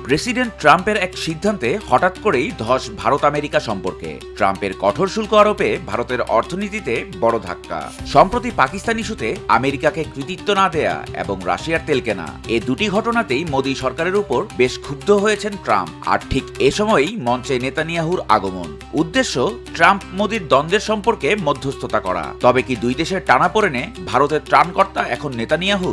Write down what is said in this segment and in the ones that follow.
President ট্রাম্পের এক সিদ্ধান্তে হঠাৎ করেই ধস ভারত আমেরিকা সম্পর্কে। ট্রাম্পের কঠোর শুল্ক আরোপে ভারতের অর্থনীতিতে বড় ধাক্কা। সম্প্রতি পাকিস্তান ইস্যুতে আমেরিকাকে কৃতিত্ব না দেয়া এবং রাশিয়ার তেল কেনা, এ দুটি ঘটনাতেই মোদী সরকারের উপর বেশ ক্ষুব্ধ হয়েছেন ট্রাম্প। আর ঠিক এ সময়ই মঞ্চে নেতানিয়াহুর আগমন। উদ্দেশ্য ট্রাম্প মোদীর দ্বন্দ্বের সম্পর্কে মধ্যস্থতা করা। তবে কি দুই দেশের টানাপোড়েনে ভারতের ত্রাণকর্তা এখন নেতানিয়াহু?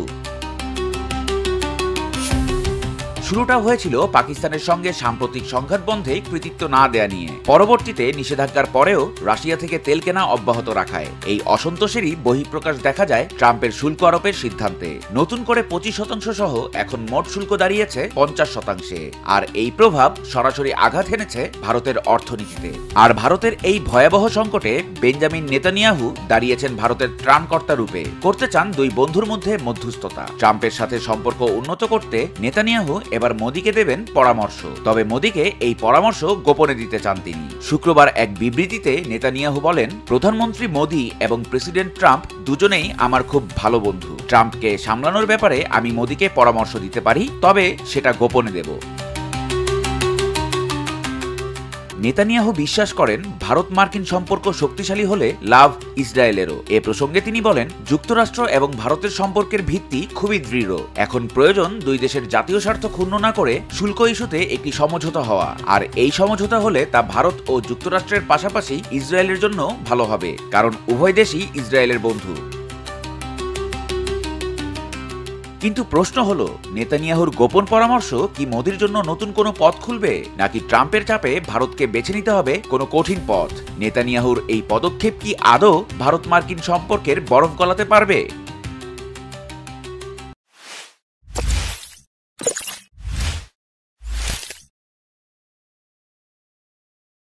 শুরুটা হয়েছিল পাকিস্তানের সঙ্গে সাম্প্রতিক সংঘাত বন্ধে কৃতিত্ব না দেয়া নিয়ে। পরবর্তীতে নিষেধাজ্ঞার পরেও রাশিয়া থেকে তেল কেনা অব্যাহত রাখায় এই অসন্তোষেরই বহিঃপ্রকাশ দেখা যায় ট্রাম্পের শুল্ক আরোপের সিদ্ধান্তে। নতুন করে 25% সহ এখন মোট শুল্ক দাঁড়িয়েছে 50%। আর এই প্রভাব সরাসরি আঘাত এনেছে ভারতের অর্থনীতিতে। আর ভারতের এই ভয়াবহ সংকটে বেঞ্জামিন নেতানিয়াহু দাঁড়িয়েছেন ভারতের ত্রাণকর্তা রূপে। করতে চান দুই বন্ধুর মধ্যে মধ্যস্থতা। ট্রাম্পের সাথে সম্পর্ক উন্নত করতে নেতানিয়াহু এবার মোদীকে দেবেন পরামর্শ। তবে মোদীকে এই পরামর্শ গোপনে দিতে চান তিনি। শুক্রবার এক বিবৃতিতে নেতানিয়াহু বলেন, প্রধানমন্ত্রী মোদী এবং প্রেসিডেন্ট ট্রাম্প দুজনেই আমার খুব ভালো বন্ধু। ট্রাম্পকে সামলানোর ব্যাপারে আমি মোদীকে পরামর্শ দিতে পারি, তবে সেটা গোপনে দেব। নেতানিয়াহু বিশ্বাস করেন ভারত মার্কিন সম্পর্ক শক্তিশালী হলে লাভ ইসরায়েলেরও। এ প্রসঙ্গে তিনি বলেন, যুক্তরাষ্ট্র এবং ভারতের সম্পর্কের ভিত্তি খুবই দৃঢ়। এখন প্রয়োজন দুই দেশের জাতীয় স্বার্থ ক্ষুণ্ণ না করে শুল্ক ইস্যুতে একটি সমঝোতা হওয়া। আর এই সমঝোতা হলে তা ভারত ও যুক্তরাষ্ট্রের পাশাপাশি ইসরায়েলের জন্য ভালো হবে, কারণ উভয় দেশই ইসরায়েলের বন্ধু। কিন্তু প্রশ্ন হলো, নেতানিয়াহুর গোপন পরামর্শ কি মোদীর জন্য নতুন কোনো পথ খুলবে, নাকি ট্রাম্পের চাপে ভারতকে বেছে নিতে হবে কোনো কঠিন পথ? নেতানিয়াহুর এই পদক্ষেপ কি আদৌ ভারত মার্কিন সম্পর্কের বরফ গলাতে পারবে?